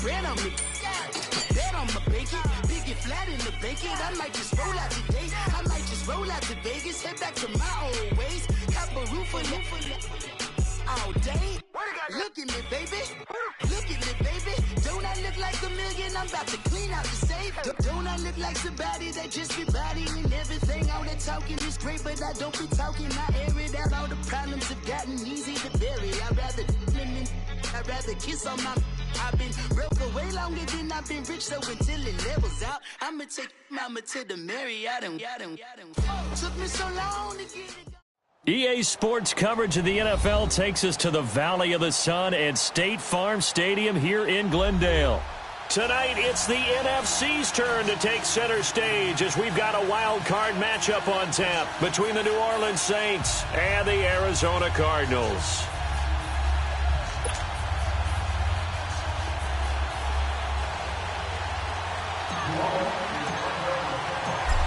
bread on me. Bet on my bacon, big it flat in the bacon. I might just roll out today. I might just roll out to Vegas, head back to my old ways. Got a roof for all day. Look at me, baby. Look at me, baby. Don't I look like a million? I'm about to clean out the safe. Don't I look like somebody that just be bodying everything? All that talking is great, but I don't be talking. I air it out. All the problems have gotten easy to bury. I'd rather kiss on my. I've been broke way longer than I've been rich, so until it levels out, I'ma take mama to the Marriott and took me so long to get it. EA Sports coverage of the NFL takes us to the Valley of the Sun at State Farm Stadium here in Glendale. Tonight, it's the NFC's turn to take center stage as we've got a wild card matchup on tap between the New Orleans Saints and the Arizona Cardinals.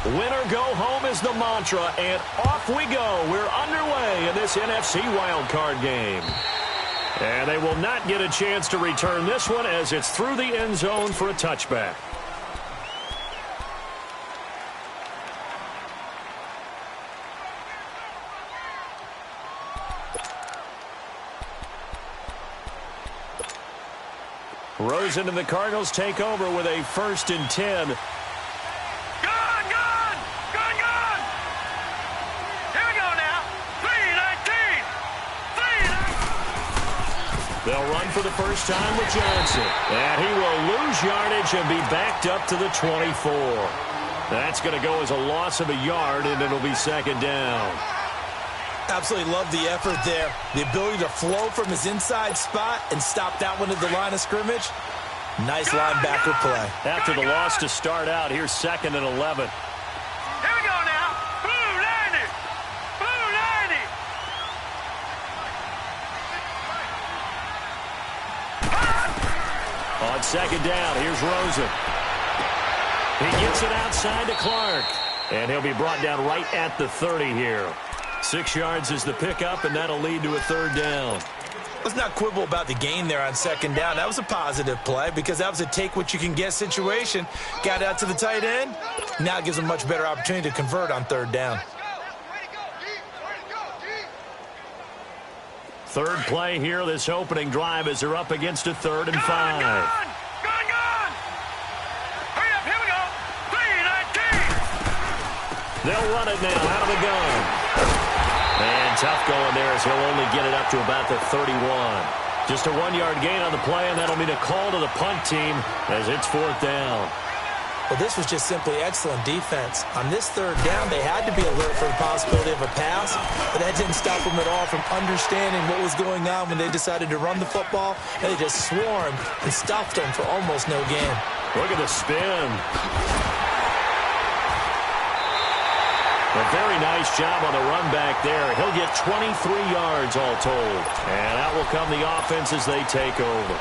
Winner go home is the mantra, and off we go. We're underway in this NFC wildcard game. And they will not get a chance to return this one as it's through the end zone for a touchback. Rosen and the Cardinals take over with a 1st and 10. They'll run for the first time with Johnson. And he will lose yardage and be backed up to the 24. That's going to go as a loss of a yard, and it'll be 2nd down. Absolutely love the effort there. The ability to flow from his inside spot and stop that one at the line of scrimmage. Nice linebacker play. After the loss to start out, here's 2nd and 11. On 2nd down, here's Rosen. He gets it outside to Clark. And he'll be brought down right at the 30 here. 6 yards is the pickup, and that'll lead to a 3rd down. Let's not quibble about the gain there on 2nd down. That was a positive play because that was a take-what-you-can-get situation. Got out to the tight end. Now it gives him a much better opportunity to convert on 3rd down. 3rd play here, this opening drive, as they're up against a 3rd and 5. Gone! Hurry up, here we go! 3-19! They'll run it now out of the gun. And tough going there as he'll only get it up to about the 31. Just a 1-yard gain on the play, and that'll mean a call to the punt team as it's 4th down. Well, this was just simply excellent defense. On this 3rd down, they had to be alert for the possibility of a pass, but that didn't stop them at all from understanding what was going on when they decided to run the football, and they just swarmed and stopped them for almost no gain. Look at the spin. A very nice job on the run back there. He'll get 23 yards all told, and out will come the offense as they take over.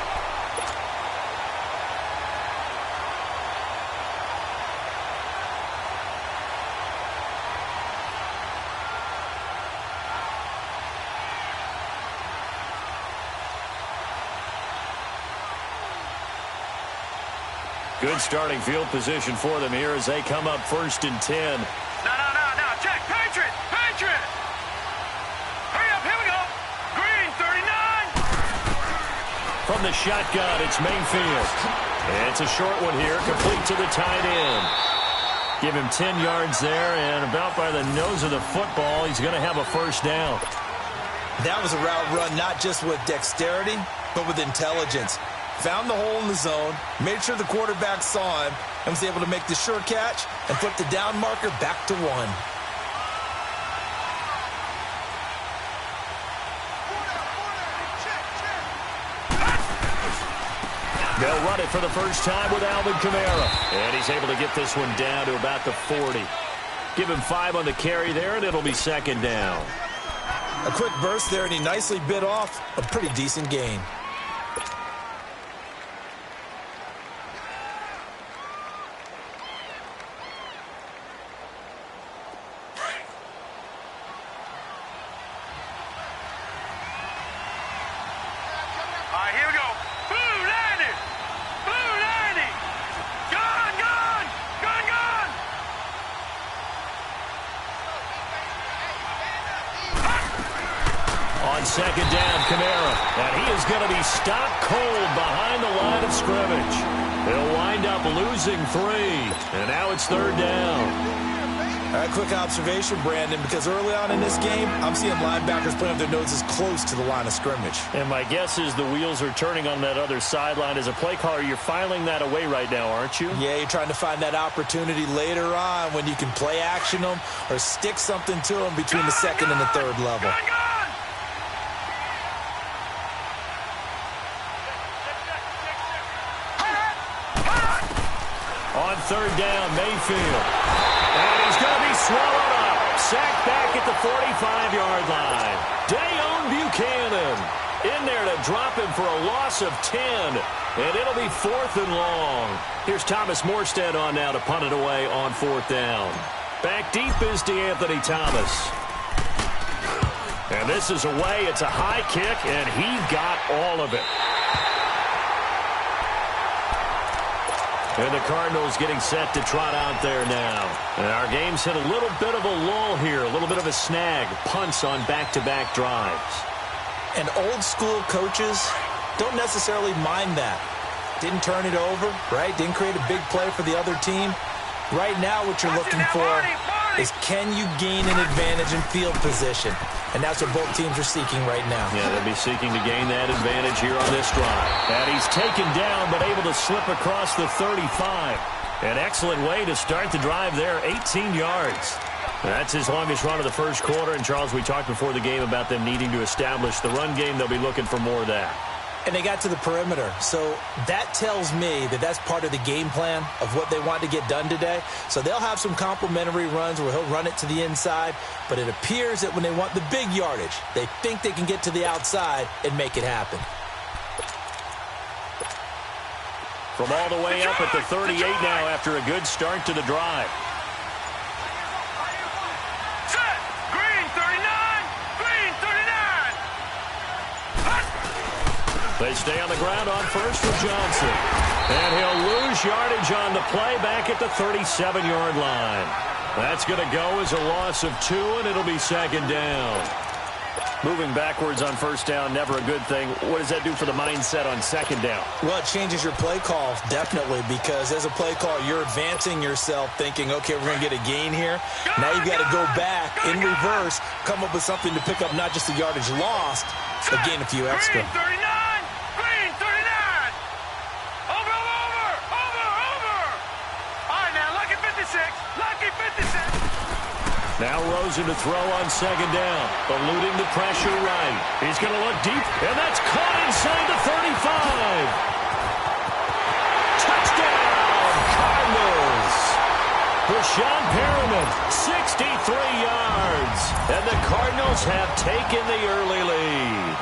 Good starting field position for them here as they come up 1st and 10. No. Check. Patriot. Hurry up. Here we go. Green, 39. From the shotgun, it's Mayfield. And it's a short one here, complete to the tight end. Give him 10 yards there, and about by the nose of the football, he's going to have a 1st down. That was a route run not just with dexterity, but with intelligence. Found the hole in the zone, made sure the quarterback saw him, and was able to make the sure catch and flip the down marker back to 1. They'll run it for the first time with Alvin Kamara. And he's able to get this one down to about the 40. Give him 5 on the carry there, and it'll be 2nd down. A quick burst there, and he nicely bit off a pretty decent gain. All right, here we go. Blue, landed. Blue. going to be stopped cold behind the line of scrimmage. They'll wind up losing 3, and now it's 3rd down. A quick observation, Brandon, because early on in this game, I'm seeing linebackers putting up their noses close to the line of scrimmage. And my guess is the wheels are turning on that other sideline. As a play caller, you're filing that away right now, aren't you? Yeah, you're trying to find that opportunity later on when you can play action them or stick something to them between the 2nd and the 3rd level. On 3rd down, Mayfield. And he's going to be swallowed up. Sacked back at the 45-yard line. Dayon Buchanan in there to drop him for a loss of 10. And it'll be 4th and long. Here's Thomas Morstead on now to punt it away on 4th down. Back deep is DeAnthony Thomas. And this is away. It's a high kick, and he got all of it. And the Cardinals getting set to trot out there now. And our game's hit a little bit of a lull here, a little bit of a snag. Punts on back-to-back drives. And old-school coaches don't necessarily mind that. Didn't turn it over, right? Didn't create a big play for the other team. Right now what you're looking for is can you gain an advantage in field position? And that's what both teams are seeking right now. Yeah, they'll be seeking to gain that advantage here on this drive. And he's taken down but able to slip across the 35. An excellent way to start the drive there, 18 yards. That's his longest run of the first quarter. And, Charles, we talked before the game about them needing to establish the run game. They'll be looking for more of that. And they got to the perimeter. So that tells me that that's part of the game plan of what they want to get done today. So they'll have some complementary runs where he'll run it to the inside. But it appears that when they want the big yardage, they think they can get to the outside and make it happen. From all the way up at the 38 now after a good start to the drive. Set! Green 39! Green 39! They stay on the ground on first with Johnson. And he'll lose yardage on the play back at the 37-yard line. That's going to go as a loss of 2, and it'll be 2nd down. Moving backwards on first down, never a good thing. What does that do for the mindset on 2nd down? Well, it changes your play call, definitely, because as a play call, you're advancing yourself thinking, okay, we're going to get a gain here. Now you've got to go back in reverse, come up with something to pick up not just the yardage lost, but gain a few extra. Green 39! Green 39! Over! All right, now, lucky 56. Lucky 56. Now Rosen to throw on 2nd down. Eluding the pressure right. He's going to look deep, and that's caught inside the 35. Touchdown, Cardinals. Rashawn Perriman, 63 yards. And the Cardinals have taken the early lead.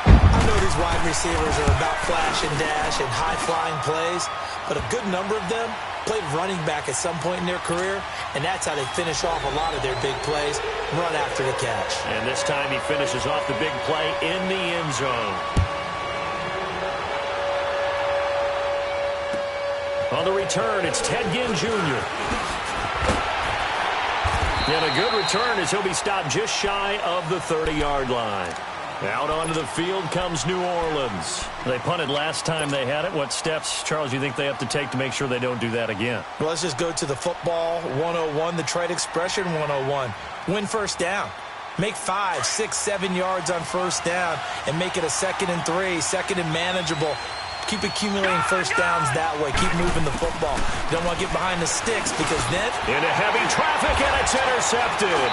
I know these wide receivers are about flash and dash and high-flying plays, but a good number of them played running back at some point in their career, and that's how they finish off a lot of their big plays, run after the catch. And this time he finishes off the big play in the end zone. On the return, it's Ted Ginn Jr. And a good return as he'll be stopped just shy of the 30-yard line. Out onto the field comes New Orleans. They punted last time they had it. What steps, Charles, you think they have to take to make sure they don't do that again? Well, let's just go to the football 101, the trade expression 101. Win first down. Make 5, 6, 7 yards on first down and make it a 2nd and 3, 2nd and manageable. Keep accumulating first downs that way. Keep moving the football. You don't want to get behind the sticks because then... Into heavy traffic, and it's intercepted.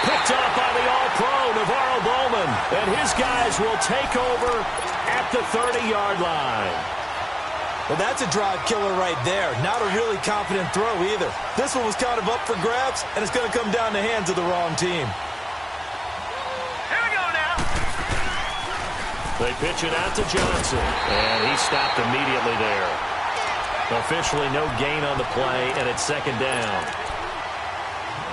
Picked up by the All-Pro, Navarro Bowman. And his guys will take over at the 30-yard line. Well, that's a drive killer right there. Not a really confident throw either. This one was kind of up for grabs, and it's going to come down the hands of the wrong team. Here we go now. They pitch it out to Johnson, and he stopped immediately there. Officially no gain on the play, and it's 2nd down.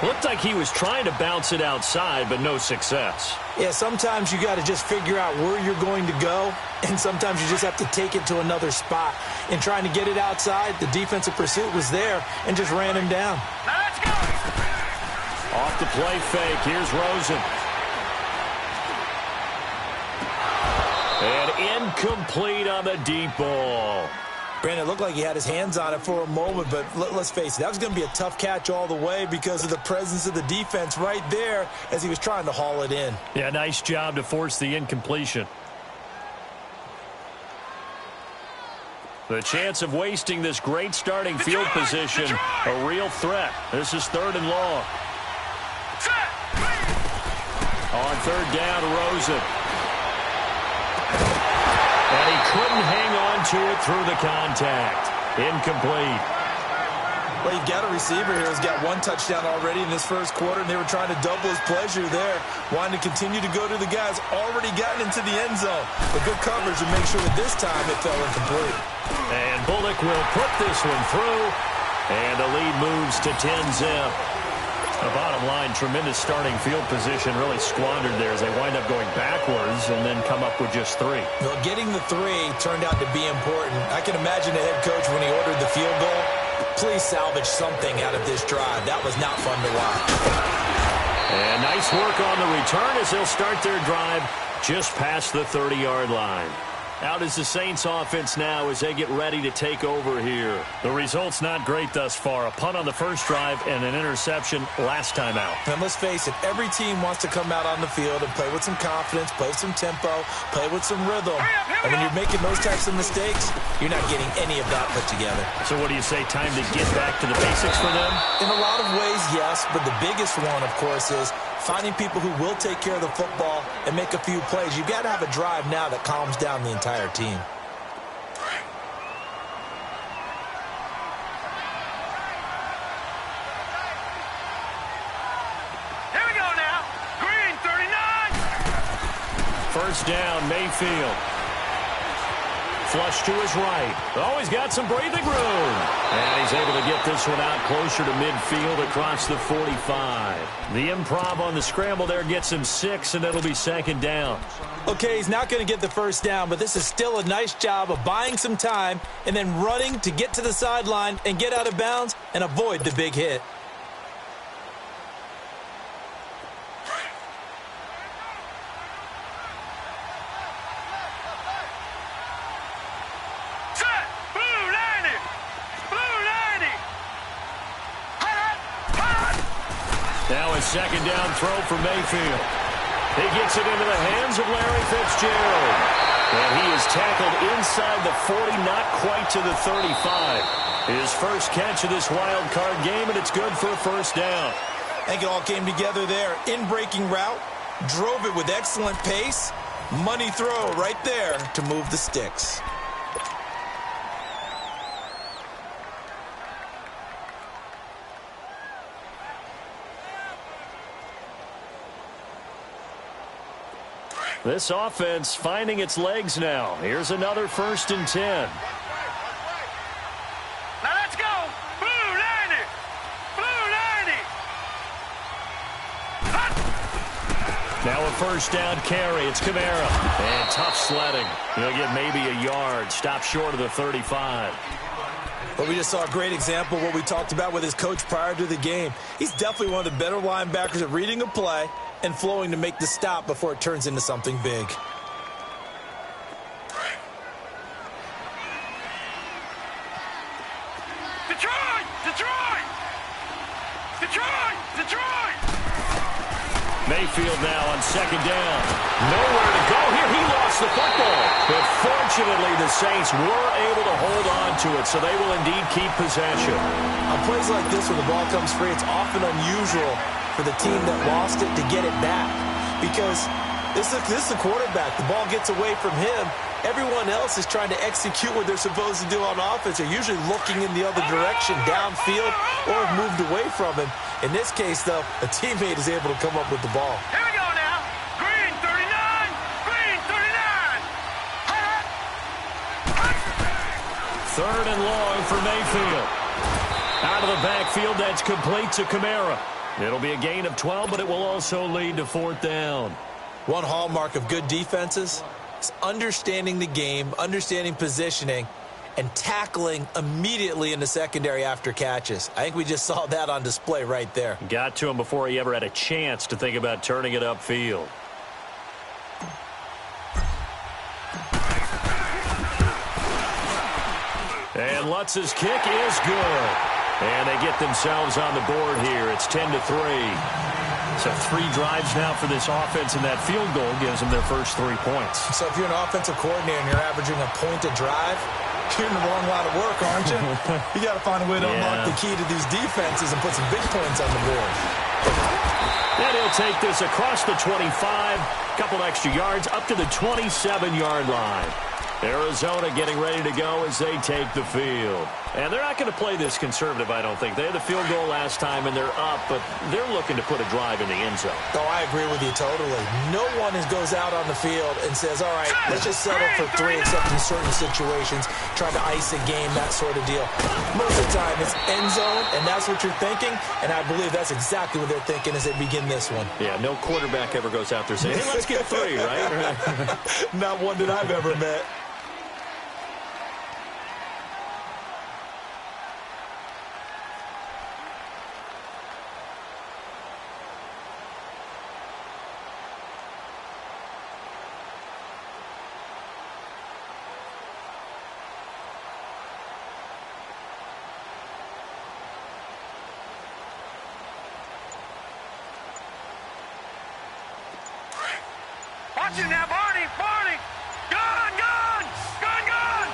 Looked like he was trying to bounce it outside, but no success. Yeah, sometimes you got to just figure out where you're going to go, and sometimes you just have to take it to another spot. In trying to get it outside, the defensive pursuit was there and just ran him down. Now let's go. Off the play fake, here's Rosen. And incomplete on the deep ball. Brandon, it looked like he had his hands on it for a moment, but let's face it, that was going to be a tough catch all the way because of the presence of the defense right there as he was trying to haul it in. Yeah, nice job to force the incompletion. The chance of wasting this great starting field position, a real threat. This is 3rd and long. On 3rd down, Rosen. And he couldn't hang on to it through the contact. Incomplete. Well, you've got a receiver here who's got 1 touchdown already in this first quarter, and they were trying to double his pleasure there, wanting to continue to go to the guys already gotten into the end zone. But good coverage to make sure that this time it fell incomplete. And Bullock will put this one through, and the lead moves to 10-zip. The bottom line, tremendous starting field position, really squandered there as they wind up going backwards and then come up with just 3. Well, getting the 3 turned out to be important. I can imagine the head coach when he ordered the field goal. Please salvage something out of this drive. That was not fun to watch. And nice work on the return as they'll start their drive just past the 30-yard line. Out is the Saints offense now as they get ready to take over here. The result's not great thus far. A punt on the first drive and an interception last time out. And let's face it, every team wants to come out on the field and play with some confidence, play with some tempo, play with some rhythm. And when you're making those types of mistakes, you're not getting any of that put together. So what do you say, time to get back to the basics for them? In a lot of ways, yes, but the biggest one, of course, is finding people who will take care of the football and make a few plays. You've got to have a drive now that calms down the entire team. Here we go now. Green, 39. First down, Mayfield. Flush to his right. Oh, he's got some breathing room. And he's able to get this one out closer to midfield across the 45. The improv on the scramble there gets him 6, and it'll be 2nd down. Okay, he's not going to get the first down, but this is still a nice job of buying some time and then running to get to the sideline and get out of bounds and avoid the big hit. Now a 2nd down throw for Mayfield. He gets it into the hands of Larry Fitzgerald. And he is tackled inside the 40, not quite to the 35. His first catch of this wild card game, and it's good for a first down. I think it all came together there. In-breaking route, drove it with excellent pace. Money throw right there to move the sticks. This offense finding its legs now. Here's another 1st and 10. Now let's go. Blue 90. Blue 90. Now a first down carry. It's Kamara. And tough sledding. He'll get maybe a yard. Stop short of the 35. But we just saw a great example of what we talked about with his coach prior to the game. He's definitely one of the better linebackers at reading a play and flowing to make the stop before it turns into something big. Detroit! Detroit! Detroit! Detroit! Mayfield now on 2nd down. Nowhere to go here. He lost the football. But fortunately, the Saints were able to hold on to it, so they will indeed keep possession. On plays like this where the ball comes free, it's often unusual for the team that lost it to get it back. Because this is the quarterback. The ball gets away from him. Everyone else is trying to execute what they're supposed to do on offense. They're usually looking in the other direction, downfield, or have moved away from him. In this case, though, a teammate is able to come up with the ball. Here we go now. Green 39. Green 39. 3rd and long for Mayfield. Out of the backfield, that's complete to Kamara. It'll be a gain of 12, but it will also lead to 4th down. One hallmark of good defenses is understanding the game, understanding positioning, and tackling immediately in the secondary after catches. I think we just saw that on display right there. Got to him before he ever had a chance to think about turning it upfield. And Lutz's kick is good. And they get themselves on the board here. It's 10-3. So 3 drives now for this offense, and that field goal gives them their first 3 points. So if you're an offensive coordinator and you're averaging a point a drive, you're in the wrong line of work, aren't you? You got to find a way to unlock the key to these defenses and put some big points on the board. And he'll take this across the 25, a couple extra yards, up to the 27-yard line. Arizona getting ready to go as they take the field. And they're not going to play this conservative, I don't think. They had the field goal last time, and they're up, but they're looking to put a drive in the end zone. Oh, I agree with you totally. No one goes out on the field and says, all right, let's just settle for 3, except in certain situations, trying to ice a game, that sort of deal. Most of the time, it's end zone, and that's what you're thinking, and I believe that's exactly what they're thinking as they begin this one. Yeah, no quarterback ever goes out there saying, hey, let's get 3, right? Not one that I've ever met. Watch it now, Barney! Barney! Gone! Gone! Gone! Gone!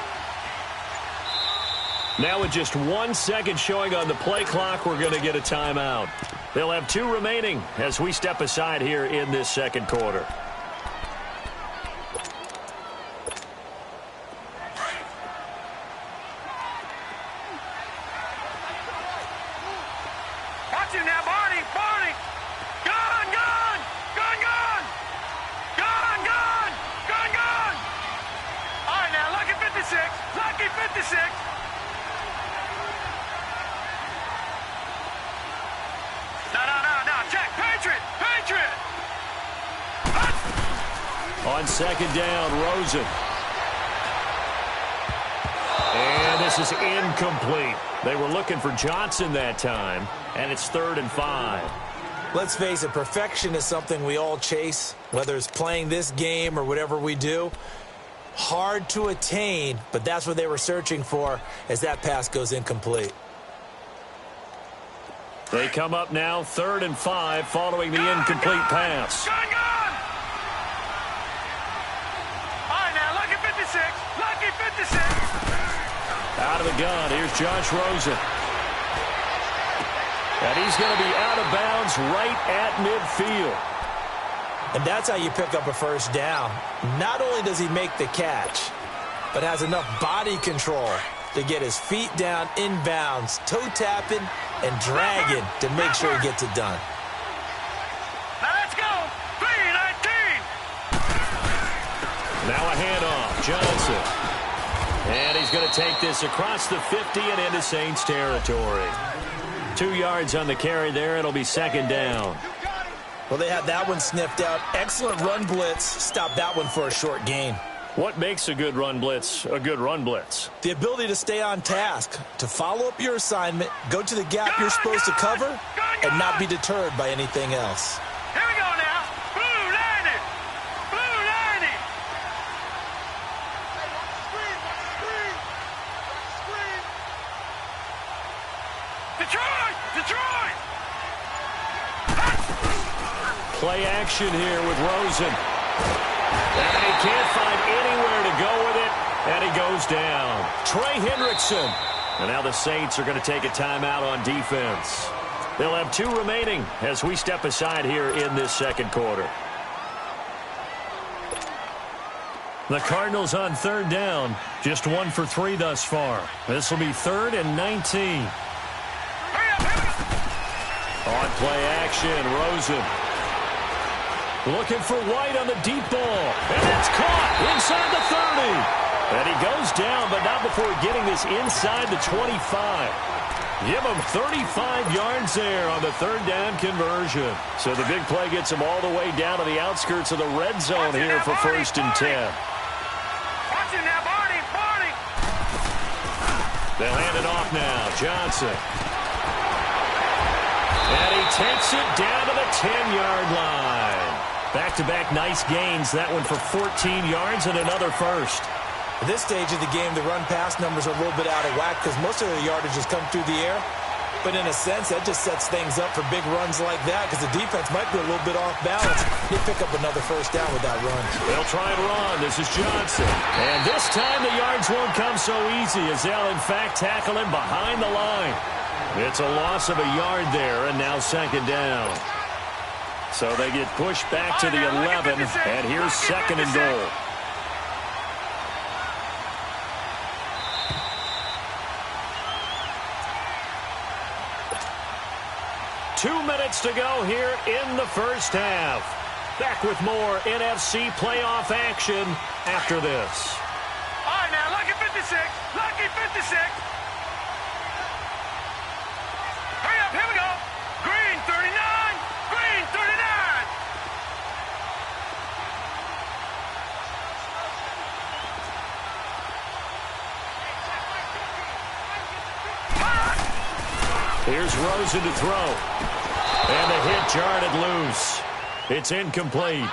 Now with just 1 second showing on the play clock, we're going to get a timeout. They'll have 2 remaining as we step aside here in this second quarter. Watch it now, Barney! Barney! Gone! Gone! Gone! Gone! Gone! Gone! Gone! Gone! All right, now, lucky 56. Lucky 56. No. Check. Patriot! Patriot! On second down, Rosen. And this is incomplete. They were looking for Johnson that time, and it's 3rd and 5. Let's face it, perfection is something we all chase, whether it's playing this game or whatever we do. Hard to attain, but that's what they were searching for as that pass goes incomplete. They come up now, 3rd and 5, following the incomplete pass. Gone! All right, now, lucky 56. Lucky 56. Out of the gun, here's Josh Rosen. And he's going to be out of bounds right at midfield. And that's how you pick up a first down. Not only does he make the catch, but has enough body control to get his feet down inbounds, toe-tapping and dragging to make sure he gets it done. Now let's go. 3-19. Now a handoff, Johnson. And he's going to take this across the 50 and into Saints territory. 2 yards on the carry there. It'll be 2nd down. Well, they had that one sniffed out. Excellent run blitz. Stop that one for a short gain. What makes a good run blitz a good run blitz? The ability to stay on task, to follow up your assignment, go to the gap you're supposed to cover, and not be deterred by anything else. Here we go now. Blue 90. Blue 90. Detroit! Detroit! Play action here with Rosen. And he can't find anywhere to go with it, and he goes down. Trey Hendrickson. And now the Saints are going to take a timeout on defense. They'll have 2 remaining as we step aside here in this second quarter. The Cardinals on 3rd down. Just 1 for 3 thus far. This will be 3rd and 19. On play action, Rosen. Looking for White on the deep ball. And that's caught inside the 30. And he goes down, but not before getting this inside the 25. Give him 35 yards there on the 3rd down conversion. So the big play gets him all the way down to the outskirts of the red zone here for 1st and 10. Watch it now, Barney. Barney. They'll hand it off now. Johnson. And he takes it down to the 10-yard line. Back-to-back nice gains. That one for 14 yards and another first. At this stage of the game, the run-pass numbers are a little bit out of whack because most of their yardage has come through the air. But in a sense, that just sets things up for big runs like that because the defense might be a little bit off balance. They pick up another first down with that run. They'll try and run. This is Johnson. And this time the yards won't come so easy as they'll, in fact, tackle him behind the line. It's a loss of a yard there, and now second down. So they get pushed back to the 11, and here's second and goal. Two minutes to go here in the first half. Back with more NFC playoff action after this. All right, now, lucky 56. Lucky 56. Hurry up, here we go. Green 39. Green 39. Here's Rosen to throw. And the hit jarred it loose. It's incomplete.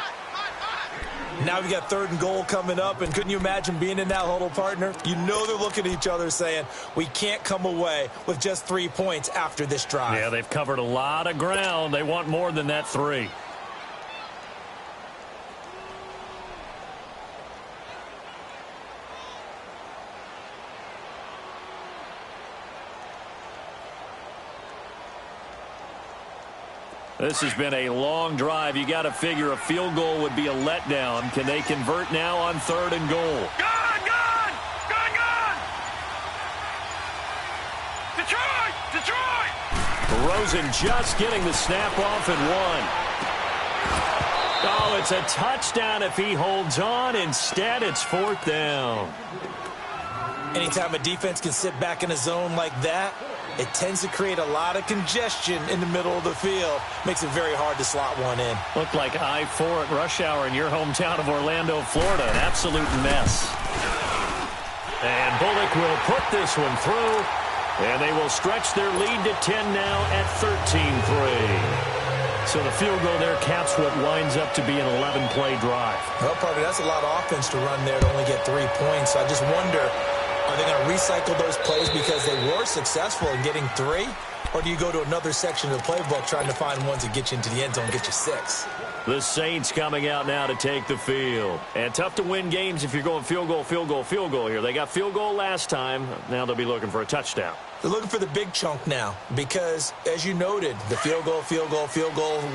Now we got third and goal coming up, and couldn't you imagine being in that huddle, partner? You know they're looking at each other saying, we can't come away with just 3 points after this drive. Yeah, they've covered a lot of ground. They want more than that 3. This has been a long drive. You got to figure a field goal would be a letdown. Can they convert now on third and goal? Gone, gone, gone, gone. Detroit, Detroit. Rosen just getting the snap off and one. Oh, it's a touchdown if he holds on. Instead, it's fourth down. Anytime a defense can sit back in a zone like that, it tends to create a lot of congestion in the middle of the field. Makes it very hard to slot one in. Looked like I-4 at rush hour in your hometown of Orlando, Florida. An absolute mess. And Bullock will put this one through. And they will stretch their lead to 10 now at 13-3. So the field goal there caps what winds up to be an 11-play drive. Well, partner, that's a lot of offense to run there to only get 3 points. So I just wonder, are they going to recycle those plays because they were successful in getting 3? Or do you go to another section of the playbook trying to find ones that get you into the end zone and get you 6? The Saints coming out now to take the field. And tough to win games if you're going field goal, field goal, field goal here. They got field goal last time. Now they'll be looking for a touchdown. They're looking for the big chunk now because, as you noted, the field goal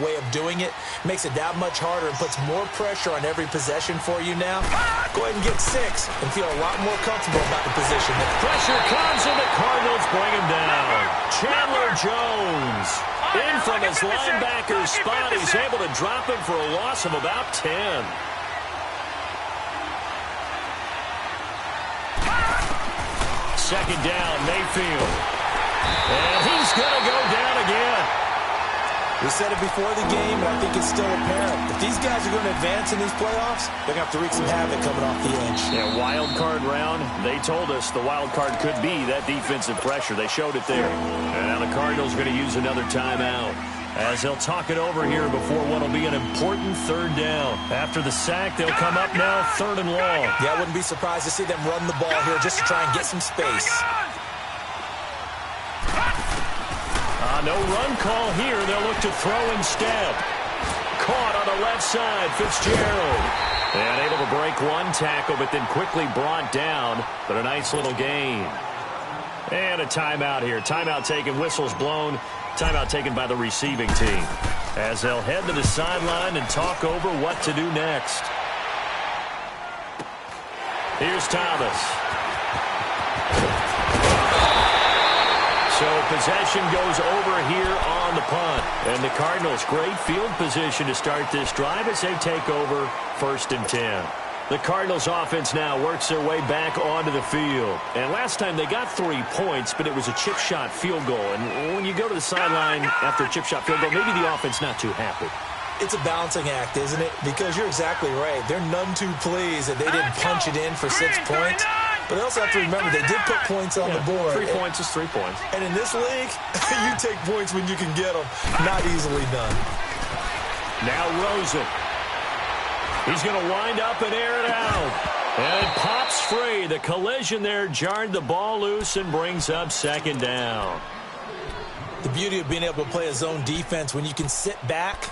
way of doing it makes it that much harder and puts more pressure on every possession for you now. Go ahead and get 6 and feel a lot more comfortable about the position. Pressure comes and the Cardinals bring him down. Chandler Jones in from his linebacker spot. He's able to drop him for a loss of about 10. Second down, Mayfield. And he's going to go down again. We said it before the game, and I think it's still apparent. If these guys are going to advance in these playoffs, they're going to have to wreak some havoc coming off the edge. Yeah, wild card round. They told us the wild card could be that defensive pressure. They showed it there. And now the Cardinals are going to use another timeout as they'll talk it over here before what will be an important third down. After the sack, they'll come up now third and long. Yeah, I wouldn't be surprised to see them run the ball here just to try and get some space. No run call here. They'll look to throw instead. Caught on the left side, Fitzgerald. And able to break one tackle, but then quickly brought down. But a nice little gain. And a timeout here. Timeout taken, whistles blown. Timeout taken by the receiving team as they'll head to the sideline and talk over what to do next. Here's Thomas. So possession goes over here on the punt. And the Cardinals, great field position to start this drive as they take over 1st and 10. The Cardinals offense now works their way back onto the field. And last time they got 3 points, but it was a chip shot field goal. And when you go to the sideline after a chip shot field goal, maybe the offense not too happy. It's a balancing act, isn't it? Because you're exactly right. They're none too pleased that they didn't punch it in for 6 points. But they also have to remember they did put points on the board. 3 points is 3 points. And in this league, you take points when you can get them. Not easily done. Now Rosen. He's going to wind up and air it out. And it pops free. The collision there jarred the ball loose and brings up second down. The beauty of being able to play a zone defense when you can sit back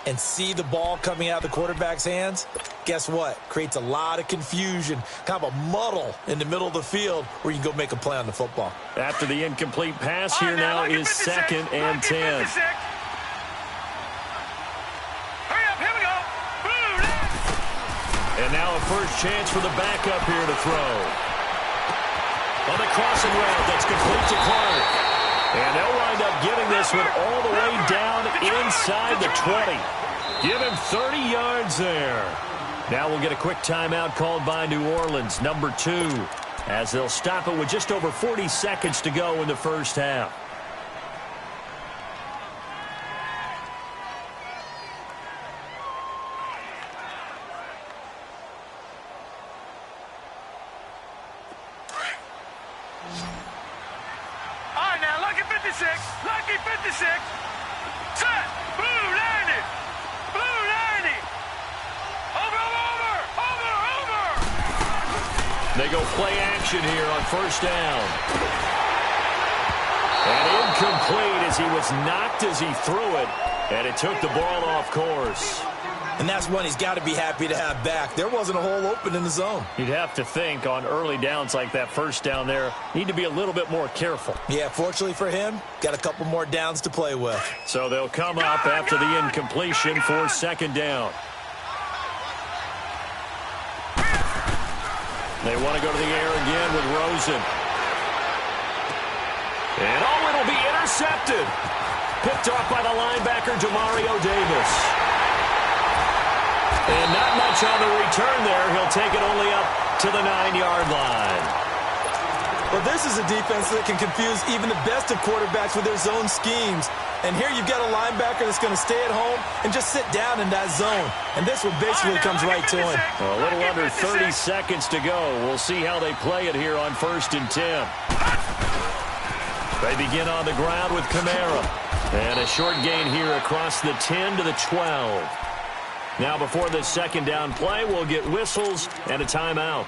and see the ball coming out of the quarterback's hands, guess what? Creates a lot of confusion, kind of a muddle in the middle of the field where you can go make a play on the football. After the incomplete pass, here now is 2nd and 10. Hurry up, here we go. Boom. And now a first chance for the backup here to throw. On the crossing route, that's complete to Clark. And they'll wind up giving this one all the way down inside the 20. Give him 30 yards there. Now we'll get a quick timeout called by New Orleans, number 2, as they'll stop it with just over 40 seconds to go in the first half. Lucky 56. Set. Blue 90. Blue 90. Over. They go play action here on first down. And incomplete as he was knocked as he threw it. And it took the ball off course. And that's one he's got to be happy to have back. There wasn't a hole open in the zone. You'd have to think on early downs like that first down there, need to be a little bit more careful. Yeah, fortunately for him, got a couple more downs to play with. So they'll come up after the incompletion for second down. They want to go to the air again with Rosen. And it'll be intercepted. Picked off by the linebacker, Demario Davis. And not much on the return there. He'll take it only up to the 9-yard line. Well, this is a defense that can confuse even the best of quarterbacks with their zone schemes. And here you've got a linebacker that's going to stay at home and just sit down in that zone. And this one basically comes right to him. A little under 30 seconds to go. We'll see how they play it here on 1st and 10. They begin on the ground with Kamara. And a short gain here across the 10 to the 12. Now, before this second down play, we'll get whistles and a timeout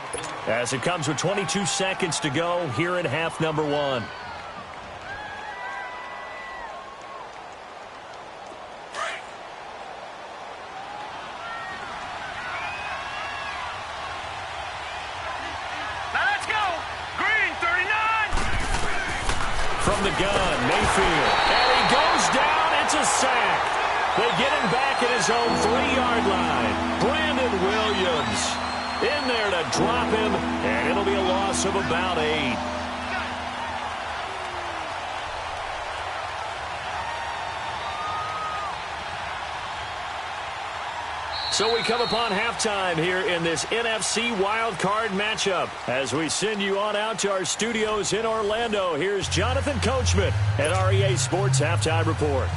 as it comes with 22 seconds to go here in half number 1. Now let's go. Green, 39. From the gun, Mayfield. And he goes down. It's a sack. They get him back at his own 3-yard line. Brandon Williams in there to drop him, and it'll be a loss of about 8. So we come upon halftime here in this NFC wildcard matchup. As we send you on out to our studios in Orlando, here's Jonathan Coachman at REA Sports Halftime Report.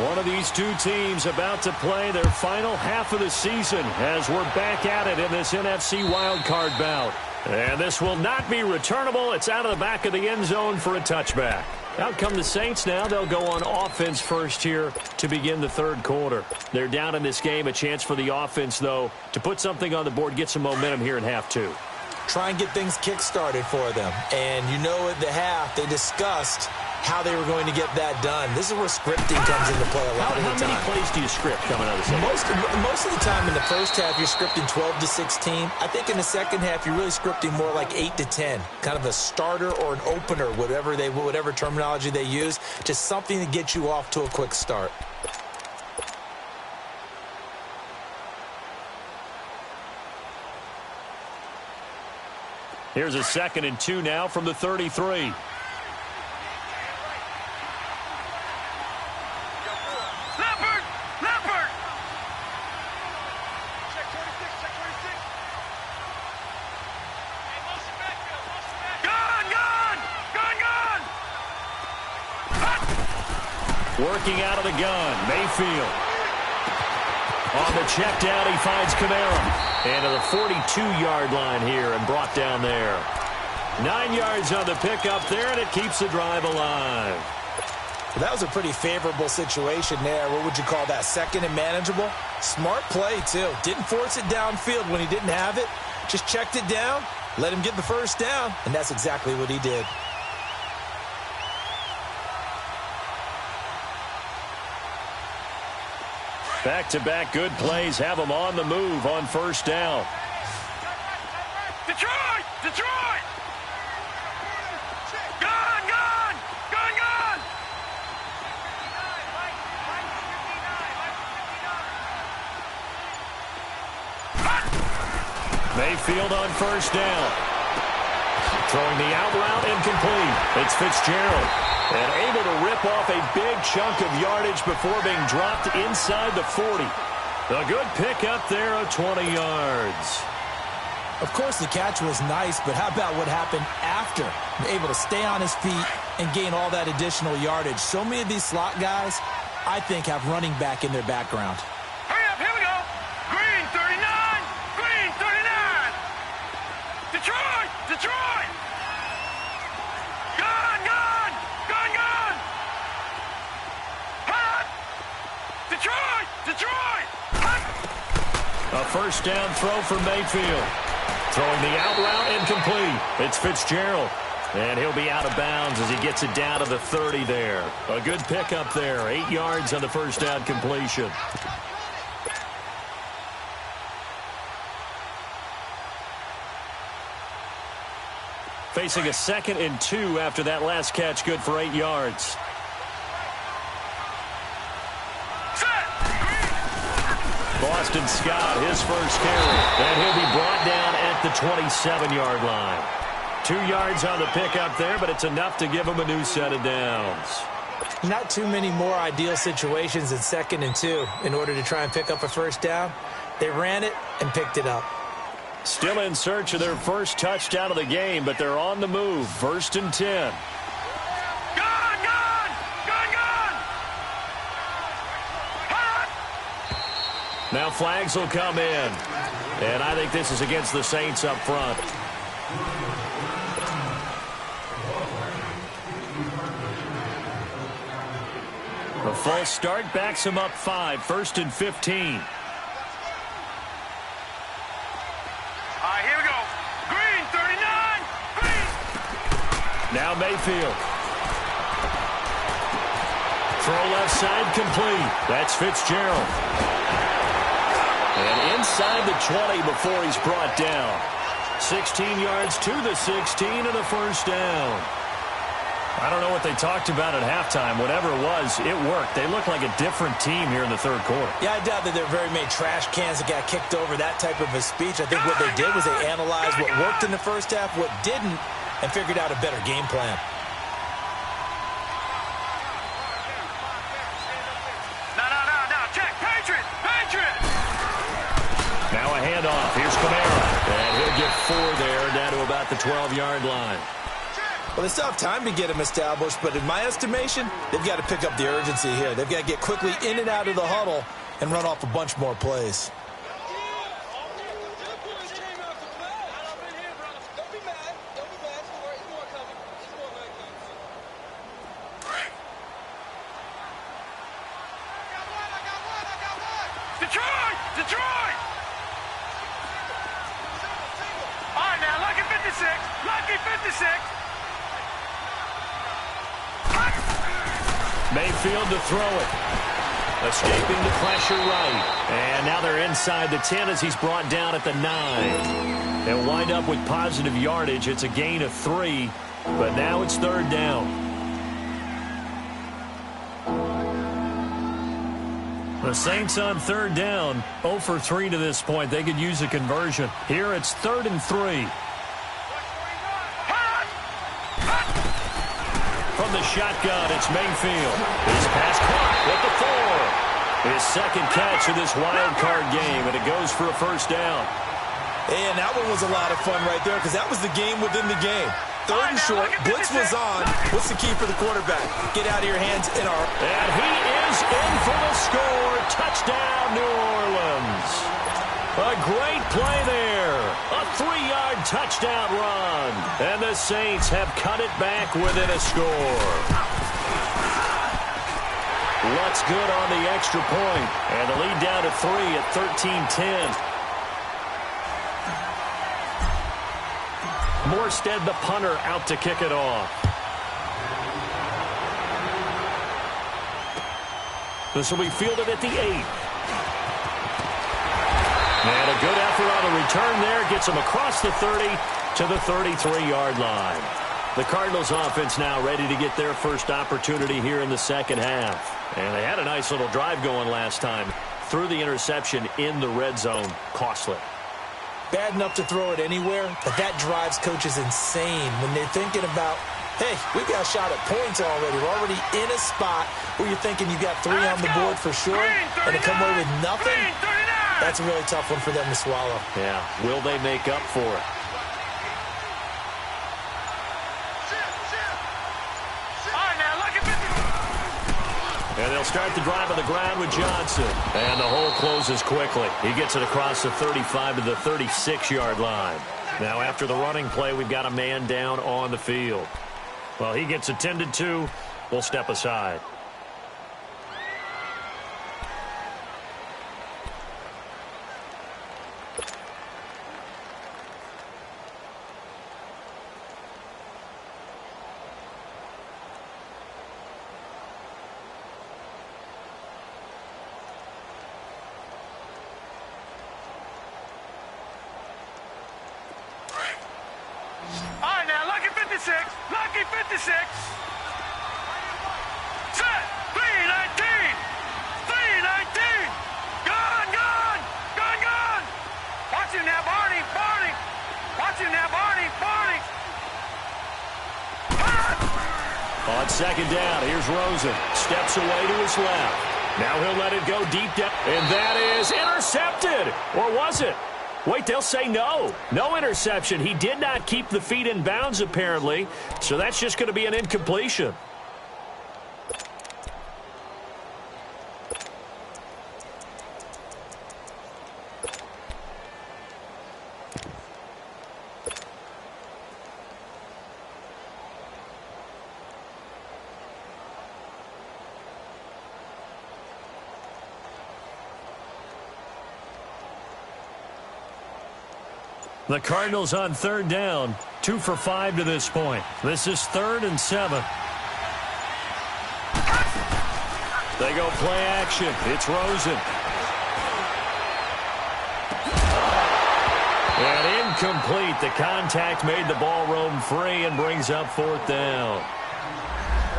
One of these two teams about to play their final half of the season as we're back at it in this NFC wildcard bout. And this will not be returnable. It's out of the back of the end zone for a touchback. Out come the Saints now. They'll go on offense first here to begin the third quarter. They're down in this game. A chance for the offense, though, to put something on the board, get some momentum here in half 2. Try and get things kick-started for them. And you know at the half, they discussed how they were going to get that done. This is where scripting comes into play a lot of the time. How many plays do you script coming out of the second? Most of the time in the first half, you're scripting 12 to 16. I think in the second half, you're really scripting more like 8 to 10. Kind of a starter or an opener, whatever terminology they use. Just something to get you off to a quick start. Here's a 2nd and 2 now from the 33. Working out of the gun, Mayfield. On the check down, he finds Kamara. And to the 42-yard line here and brought down there. 9 yards on the pickup there, and it keeps the drive alive. That was a pretty favorable situation there. What would you call that? Second and manageable? Smart play, too. Didn't force it downfield when he didn't have it. Just checked it down, let him get the first down, and that's exactly what he did. Back-to-back good plays have them on the move on first down. Detroit! Detroit! Gun! Gun! Gun! Gun! Mayfield on first down. Throwing the out route incomplete. It's Fitzgerald. And able to rip off a big chunk of yardage before being dropped inside the 40. A good pickup there of 20 yards. Of course, the catch was nice, but how about what happened after? Able to stay on his feet and gain all that additional yardage. So many of these slot guys, I think, have running back in their background. Hurry up, here we go. Green 39, green 39. Detroit, Detroit. Gun, gun, gun, gun. Hot. Detroit, Detroit. Hot. A first down throw for Mayfield. Throwing the out route incomplete. It's Fitzgerald. And he'll be out of bounds as he gets it down to the 30 there. A good pickup there. 8 yards on the first down completion. Facing a 2nd and 2 after that last catch, good for 8 yards. Boston Scott, his first carry. And he'll be brought down at the 27-yard line. 2 yards on the pickup there, but it's enough to give him a new set of downs. Not too many more ideal situations in 2nd and 2 in order to try and pick up a first down. They ran it and picked it up. Still in search of their first touchdown of the game, but they're on the move. 1st and 10. Gun, gun, gun, gun. Hot. Now flags will come in. And I think this is against the Saints up front. A false start backs him up 5. 1st and 15. All right, here we go. Green 39, green. Now Mayfield. Throw left side complete. That's Fitzgerald. And inside the 20 before he's brought down. 16 yards to the 16 and a first down. I don't know what they talked about at halftime. Whatever it was, it worked. They look like a different team here in the third quarter. Yeah, I doubt that there are very many trash cans that got kicked over, that type of a speech. I think what they did was they analyzed what worked in the first half, what didn't, and figured out a better game plan. No. Check. Patriot. Patriot. Now a handoff. Here's Kamara. And he'll get 4 there, down to about the 12-yard line. Well, they still have time to get him established, but in my estimation, they've got to pick up the urgency here. They've got to get quickly in and out of the huddle and run off a bunch more plays. Detroit! Detroit! All right, now, lucky 56. Lucky 56. Mayfield to throw it. Escaping the pressure right. And now they're inside the 10 as he's brought down at the 9. They'll wind up with positive yardage. It's a gain of 3, but now it's 3rd down. The Saints on 3rd down, 0 for 3 to this point. They could use a conversion. Here it's 3rd and 3. From the shotgun, it's Mayfield. His pass caught with the 4. His 2nd catch of this wild card game, and it goes for a first down. And that one was a lot of fun right there because that was the game within the game. 3rd and short, blitz was on. What's the key for the quarterback? Get out of your hands in our... And he is in for the score. Touchdown, New Orleans. A great play there. A 3-yard touchdown run. And the Saints have cut it back within a score. Looks good on the extra point. And the lead down to 3 at 13-10. Morstead, the punter, out to kick it off. This will be fielded at the 8. And a good effort on the return there. Gets him across the 30 to the 33-yard line. The Cardinals offense now ready to get their first opportunity here in the second half. And they had a nice little drive going last time. Threw the interception in the red zone. Costly. Bad enough to throw it anywhere, but that drives coaches insane when they're thinking about, hey, we've got a shot at points already. We're already in a spot where you're thinking you've got 3 on the board for sure, and to come away with nothing, that's a really tough one for them to swallow. Yeah, will they make up for it? And they'll start the drive on the ground with Johnson. And the hole closes quickly. He gets it across the 35 to the 36-yard line. Now after the running play, we've got a man down on the field. Well, he gets attended to. We'll step aside. Lucky 56. Set. 319. 319. Gone. Watch him now, Barney. Watch him now, Barney. On second down, here's Rosen. Steps away to his left. Now he'll let it go deep down. And that is intercepted. Or was it? Wait, they'll say no. No interception. He did not keep the feet in bounds, apparently. So that's just going to be an incompletion. The Cardinals on third down, 2 for 5 to this point. This is 3rd and 7. They go play action. It's Rosen. And incomplete. The contact made the ball roam free and brings up 4th down.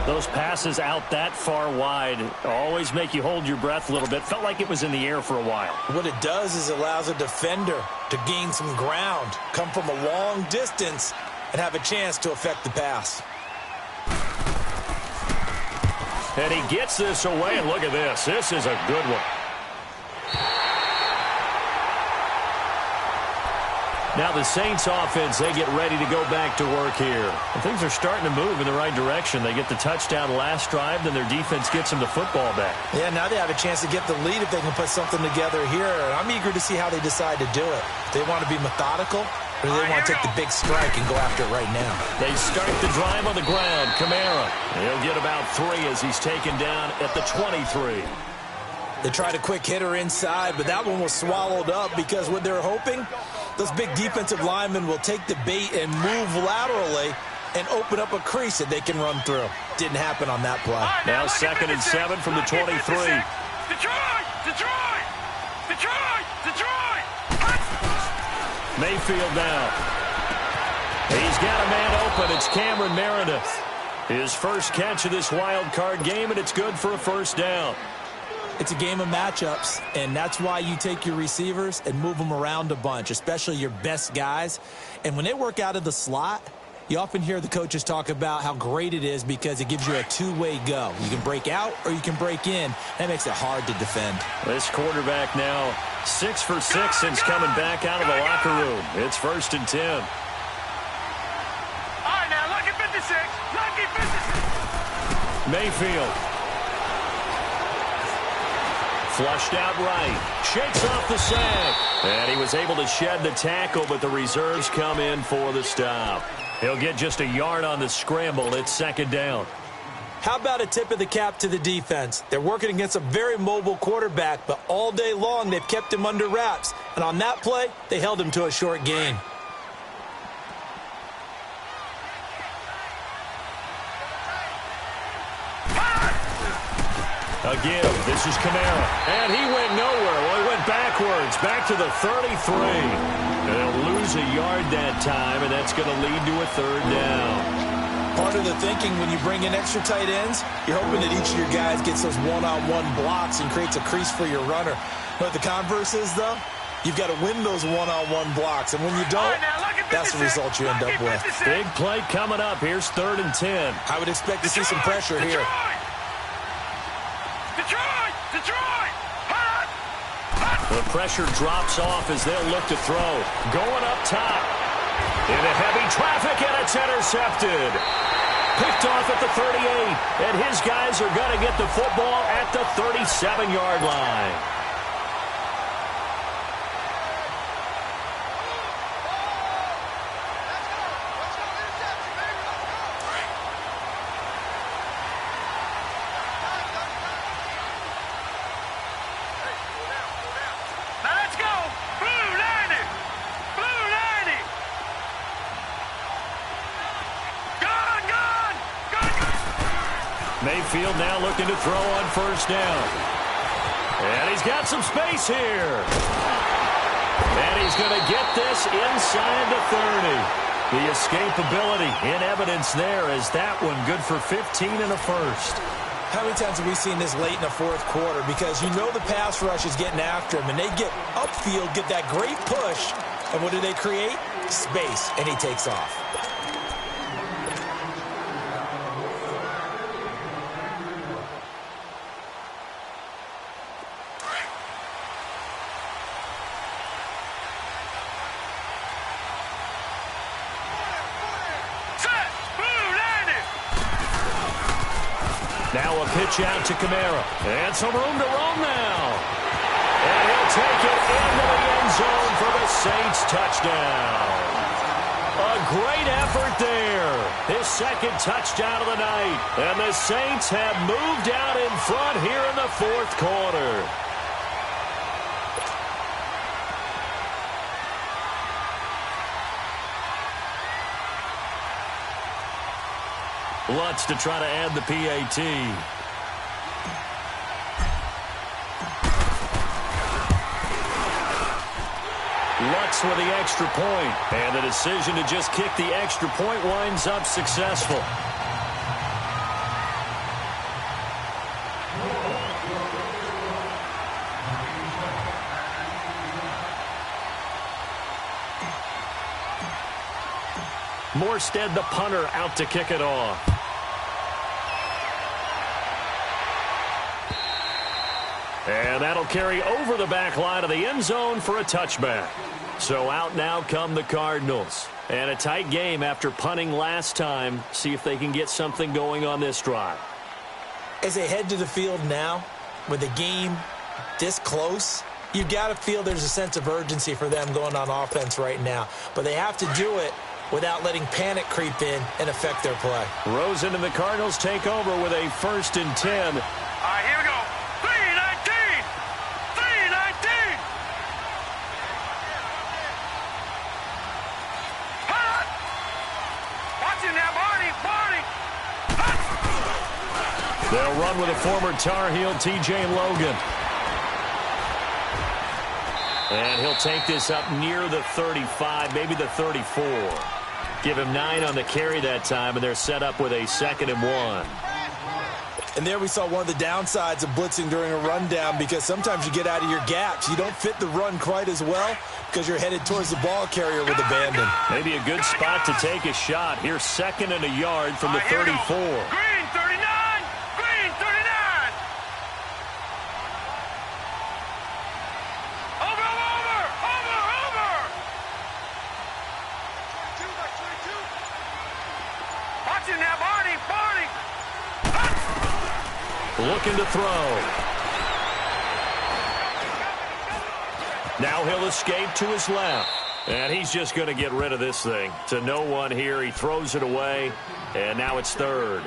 Those passes out that far wide always make you hold your breath a little bit. Felt like it was in the air for a while. What it does is allows a defender to gain some ground, come from a long distance, and have a chance to affect the pass. And he gets this away, and look at this. This is a good one. Now the Saints offense, they get ready to go back to work here. And things are starting to move in the right direction. They get the touchdown last drive, then their defense gets them the football back. Yeah, now they have a chance to get the lead if they can put something together here. I'm eager to see how they decide to do it. They want to be methodical, or do they want to take the big strike and go after it right now? They start the drive on the ground. Kamara, he'll get about 3 as he's taken down at the 23. They tried a quick hitter inside, but that one was swallowed up because what they're hoping, those big defensive linemen will take the bait and move laterally and open up a crease that they can run through. Didn't happen on that play. Now 2nd and 7 from the 23. Detroit! Mayfield now. He's got a man open. It's Cameron Meredith. His first catch of this wild card game, and it's good for a 1st down. It's a game of matchups, and that's why you take your receivers and move them around a bunch, especially your best guys. And when they work out of the slot, you often hear the coaches talk about how great it is because it gives you a two-way go. You can break out or you can break in. That makes it hard to defend. This quarterback now 6 for 6 since coming back out of the locker room. It's 1st and 10. All right, now, lucky 56. Lucky 56. Mayfield. Flushed out right. Shakes off the sack. And he was able to shed the tackle, but the reserves come in for the stop. He'll get just a yard on the scramble. It's 2nd down. How about a tip of the cap to the defense? They're working against a very mobile quarterback, but all day long they've kept him under wraps. And on that play, they held him to a short gain. Again, this is Kamara. And he went nowhere. Well, he went backwards, back to the 33. And they'll lose a yard that time, and that's going to lead to a third down. Part of the thinking when you bring in extra tight ends, you're hoping that each of your guys gets those one-on-one blocks and creates a crease for your runner. But the converse is, though, you've got to win those one-on-one blocks. And when you don't, that's the result you end up with. Big play coming up. Here's 3rd and 10. I would expect to see some pressure here. Detroit! The pressure drops off as they'll look to throw. Going up top. Into heavy traffic, and it's intercepted. Picked off at the 38, and his guys are going to get the football at the 37-yard line. Mayfield now looking to throw on 1st down. And he's got some space here. And he's going to get this inside the 30. The escapability in evidence there as that one good for 15 and a first. How many times have we seen this late in the 4th quarter? Because you know the pass rush is getting after him, and they get upfield, get that great push, and what do they create? Space, and he takes off. Now a pitch out to Kamara. And some room to roam now. And he'll take it into the end zone for the Saints touchdown. A great effort there. His 2nd touchdown of the night. And the Saints have moved out in front here in the 4th quarter. Lutz to try to add the PAT. Lutz with the extra point. And the decision to just kick the extra point winds up successful. Morstead, the punter, out to kick it off. And that'll carry over the back line of the end zone for a touchback. So out now come the Cardinals. And a tight game after punting last time. See if they can get something going on this drive. As they head to the field now, with the game this close, you've got to feel there's a sense of urgency for them going on offense right now. But they have to do it without letting panic creep in and affect their play. Rosen and the Cardinals take over with a 1st and 10. All right, here we go. 3-19. 3-19. Hot. Watching now, Barney. Hot. They'll run with a former Tar Heel, T.J. Logan. And he'll take this up near the 35, maybe the 34. Give him 9 on the carry that time, and they're set up with a 2nd and 1. And there we saw one of the downsides of blitzing during a rundown, because sometimes you get out of your gaps. You don't fit the run quite as well because you're headed towards the ball carrier with abandon. Maybe a good spot to take a shot. Here's 2nd and a yard from the 34. Green 39. Green 39. Over. Watching now, Barney. Looking to throw. Now he'll escape to his left. And he's just going to get rid of this thing. To no one here. He throws it away. And now it's 3rd.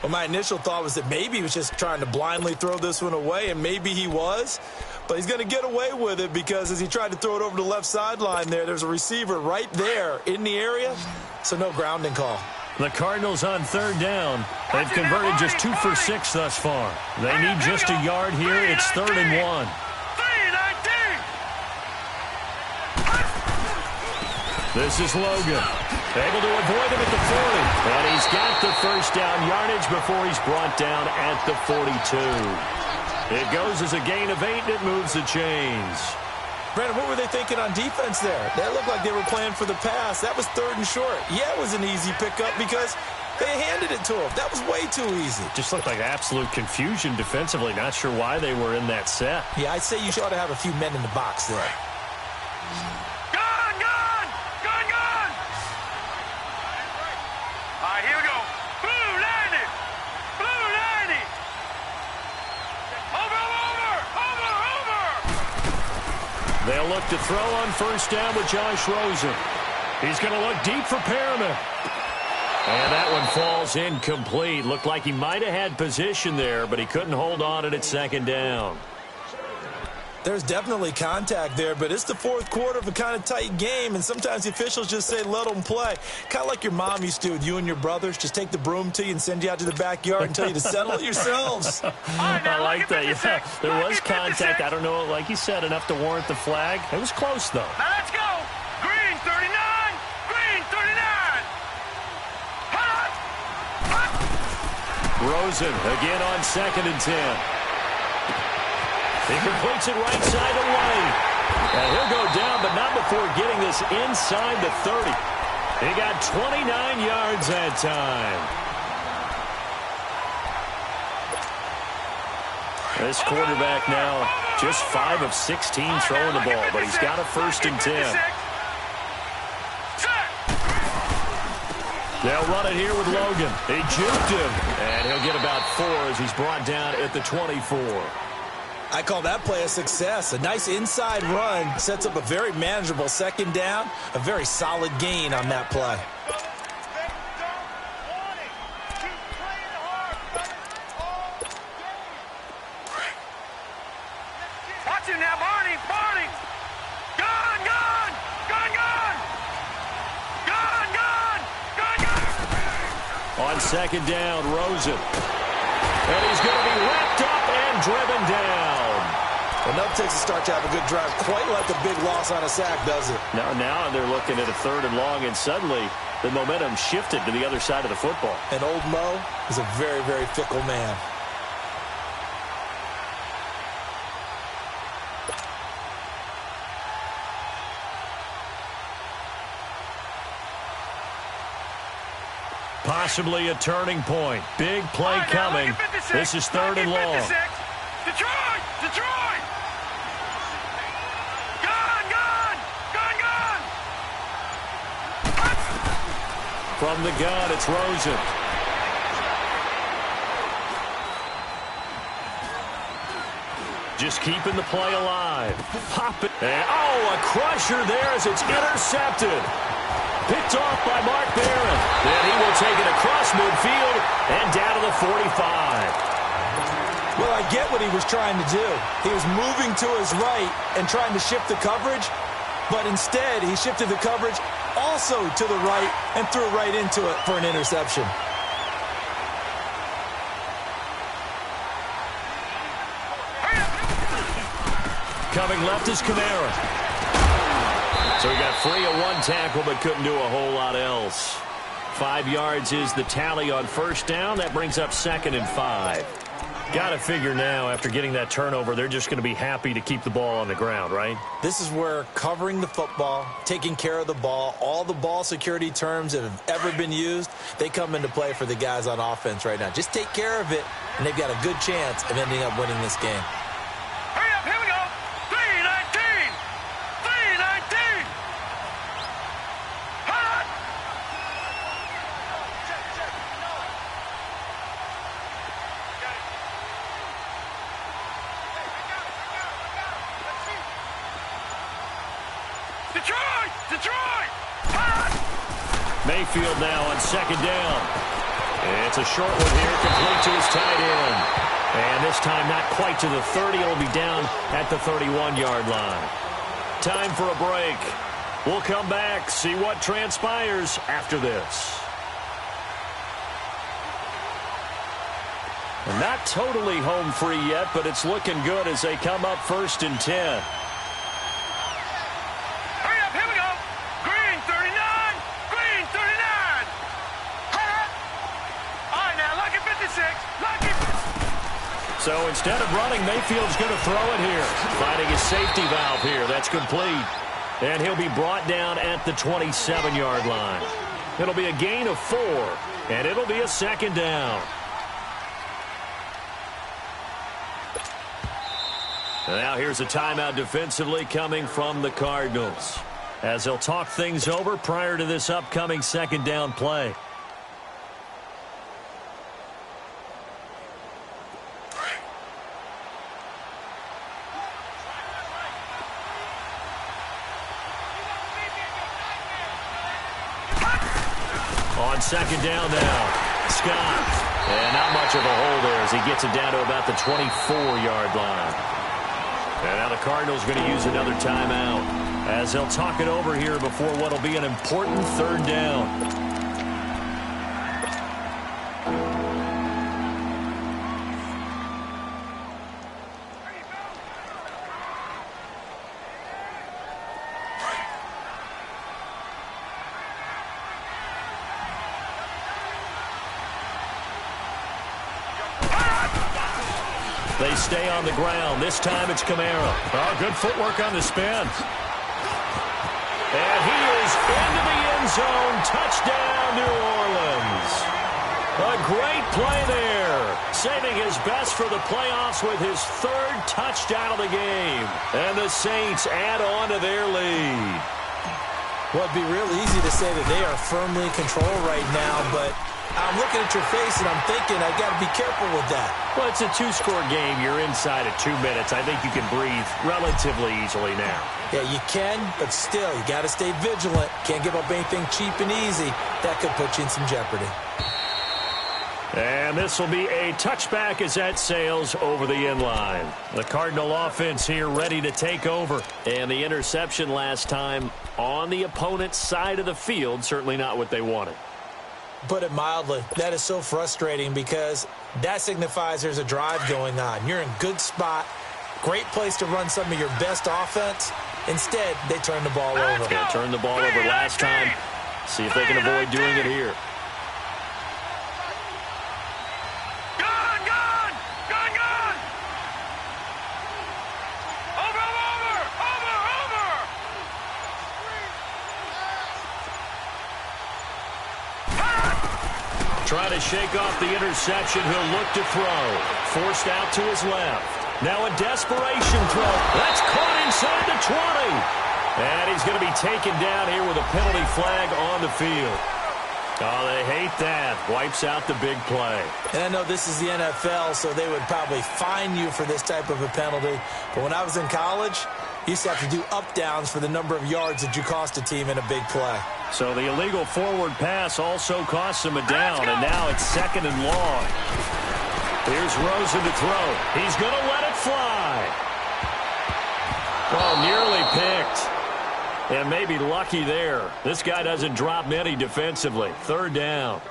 Well, my initial thought was that maybe he was just trying to blindly throw this one away, and maybe he was. But he's going to get away with it because as he tried to throw it over the left sideline there's a receiver right there in the area, so no grounding call. The Cardinals on third down. They've converted just 2 for 6 thus far. They need just a yard here. It's 3rd and 1. This is Logan. Able to avoid him at the 40. And he's got the first down yardage before he's brought down at the 42. It goes as a gain of 8, and it moves the chains. Brandon, what were they thinking on defense there? That looked like they were playing for the pass. That was 3rd and short. Yeah, it was an easy pickup because they handed it to him. That was way too easy. Just looked like absolute confusion defensively. Not sure why they were in that set. Yeah, I'd say you ought to have a few men in the box there. All right, here we go. Blue 90. Blue 90. Over. They'll look to throw on first down with Josh Rosen. He's going to look deep for Perriman. And that one falls incomplete. Looked like he might have had position there, but he couldn't hold on at 2nd down. There's definitely contact there, but it's the 4th quarter of a kind of tight game, and sometimes the officials just say, let them play. Kind of like your mom used to with you and your brothers. Just take the broom to you and send you out to the backyard and tell you to settle it yourselves. I like that. Yeah, there was contact. I don't know, like you said, enough to warrant the flag. It was close, though. Now let's go. Green 39. Green 39. Hot. Rosen again on 2nd and 10. He completes it right side away. And he'll go down, but not before getting this inside the 30. He got 29 yards that time. This quarterback now just 5 of 16 throwing the ball, but he's got a 1st and 10. They'll run it here with Logan. He juked him, and he'll get about 4 as he's brought down at the 24. I call that play a success. A nice inside run sets up a very manageable 2nd down. A very solid gain on that play. Watch him now, Barney. Barney. Gun, gun. Gun, gun. Gun, gun. Gun, gun. On 2nd down, Rosen. And he's going to be wrapped up and driven down. Enough takes a start to have a good drive. Quite like a big loss on a sack, does it? Now they're looking at a 3rd and long, and suddenly the momentum shifted to the other side of the football. And old Mo is a very, very fickle man. Possibly a turning point. Big play coming. This is 3rd and long. Detroit! Detroit! Gun, gun! Gun, gun! From the gun, it's Rosen. Just keeping the play alive. Pop it. And, a crusher there as it's intercepted. Picked off by Mark Barron. Then he will take it across midfield and down to the 45. Well, I get what he was trying to do. He was moving to his right and trying to shift the coverage, but instead he shifted the coverage also to the right and threw right into it for an interception. Coming left is Kamara. So he got free of 1 tackle, but couldn't do a whole lot else. 5 yards is the tally on first down. That brings up 2nd and 5. Got to figure now, after getting that turnover, they're just going to be happy to keep the ball on the ground, right? This is where covering the football, taking care of the ball, all the ball security terms that have ever been used, they come into play for the guys on offense right now. Just take care of it, and they've got a good chance of ending up winning this game. Hurry up, here we go. 319. 319. Hot. Detroit! Detroit! Hot. Mayfield now on 2nd down. It's a short one here, complete to his tight end. And this time not quite to the 30. It'll be down at the 31-yard line. Time for a break. We'll come back, see what transpires after this. Not totally home free yet, but it's looking good as they come up 1st and 10. Hurry up, here we go. Green 39, green 39. All right, now, lucky 56, lucky. So instead of running, Mayfield's going to throw it here. Finding his safety valve here. That's complete. And he'll be brought down at the 27-yard line. It'll be a gain of 4, and it'll be a 2nd down. Now here's a timeout defensively coming from the Cardinals, as they'll talk things over prior to this upcoming 2nd down play. On 2nd down now, Scott. And not much of a hole there as he gets it down to about the 24-yard line. And now the Cardinals going to use another timeout as they'll talk it over here before what will be an important 3rd down. They stay on the ground. This time it's Kamara. Oh, good footwork on the spin. And he is into the end zone. Touchdown, New Orleans. A great play there. Saving his best for the playoffs with his 3rd touchdown of the game. And the Saints add on to their lead. Well, it'd be real easy to say that they are firmly in control right now, but I'm looking at your face and I'm thinking I got to be careful with that. Well, it's a 2-score game. You're inside at 2 minutes. I think you can breathe relatively easily now. Yeah, you can, but still, you got to stay vigilant. Can't give up anything cheap and easy. That could put you in some jeopardy. And this will be a touchback as that sails over the end line. The Cardinal offense here ready to take over. And the interception last time on the opponent's side of the field, certainly not what they wanted. Put it mildly, that is so frustrating because that signifies there's a drive going on. You're in good spot, great place to run some of your best offense. Instead, they turn the ball over. Yeah, turned the ball over last time. See if they can avoid doing it here. Trying to shake off the interception. He'll look to throw. Forced out to his left. Now a desperation throw. That's caught inside the 20. And he's going to be taken down here with a penalty flag on the field. Oh, they hate that. Wipes out the big play. And I know this is the NFL, so they would probably fine you for this type of a penalty. But when I was in college, you used to have to do up-downs for the number of yards that you cost a team in a big play. So the illegal forward pass also costs him a down, and now it's 2nd and long. Here's Rosen to throw. He's going to let it fly. Oh, nearly picked. And maybe lucky there. This guy doesn't drop many defensively. 3rd down.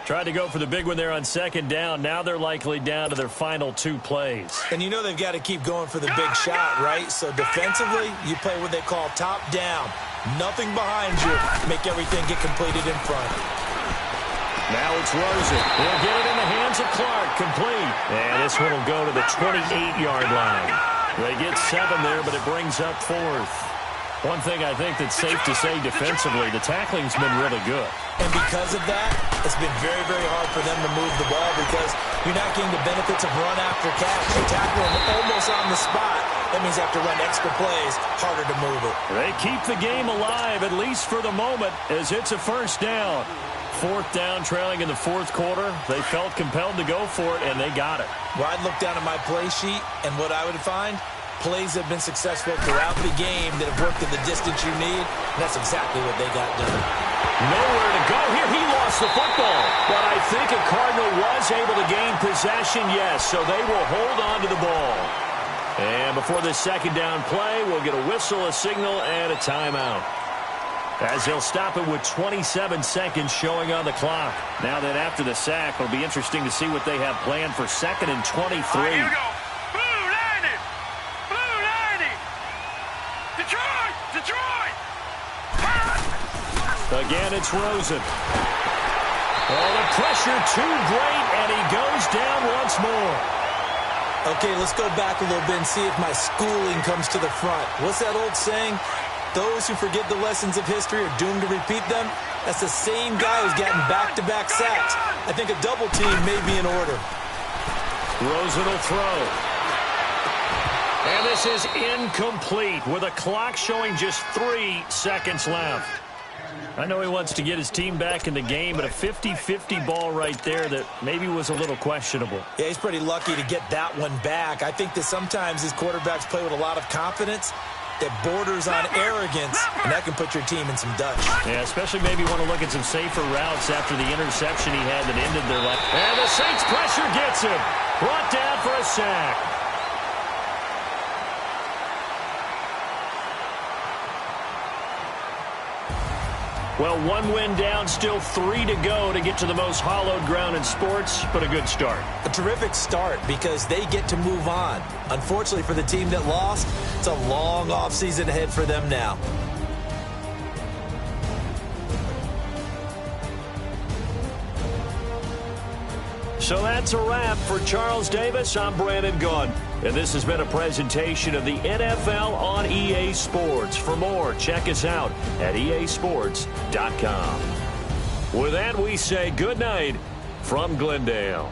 Tried to go for the big one there on 2nd down. Now they're likely down to their final 2 plays. And you know they've got to keep going for the big shot, right? So defensively, you play what they call top down. Nothing behind you. Make everything get completed in front. Now it's Rosen. He'll get it in the hands of Clark. Complete. And this one will go to the 28-yard line. They get 7 there, but it brings up 4th. One thing I think that's safe to say defensively, the tackling's been really good. And because of that, it's been very, very hard for them to move the ball because you're not getting the benefits of run after catch. You tackle them almost on the spot. That means you have to run extra plays, harder to move it. They keep the game alive, at least for the moment, as it's a 1st down. 4th down, trailing in the 4th quarter. They felt compelled to go for it, and they got it. Well, I'd look down at my play sheet, and what I would find, plays have been successful throughout the game that have worked at the distance you need, and that's exactly what they got done. Nowhere to go here. He lost the football. But I think a Cardinal was able to gain possession, yes, so they will hold on to the ball. And before this second down play, we'll get a whistle, a signal, and a timeout, as they'll stop it with 27 seconds showing on the clock. Now that after the sack, it'll be interesting to see what they have planned for 2nd and 23. All right, here we go. Blue 90. Blue 90. Detroit. Detroit. Again, it's Rosen. Oh, the pressure too great, and he goes down once more. Okay, let's go back a little bit and see if my schooling comes to the front. What's that old saying? Those who forget the lessons of history are doomed to repeat them. That's the same guy who's gotten back-to-back sacks. I think a double team may be in order. Rosen will throw. And this is incomplete with a clock showing just 3 seconds left. I know he wants to get his team back in the game, but a 50-50 ball right there that maybe was a little questionable. Yeah, he's pretty lucky to get that one back. I think that sometimes these quarterbacks play with a lot of confidence that borders on arrogance, and that can put your team in some dutch. Yeah, especially maybe want to look at some safer routes after the interception he had that ended their life. And the Saints pressure gets him. Brought down for a sack. Well, 1 win down, still 3 to go to get to the most hallowed ground in sports, but a good start. A terrific start because they get to move on. Unfortunately for the team that lost, it's a long offseason ahead for them now. So that's a wrap for Charles Davis. I'm Brandon Gunn. And this has been a presentation of the NFL on EA Sports. For more, check us out at easports.com. With that, we say good night from Glendale.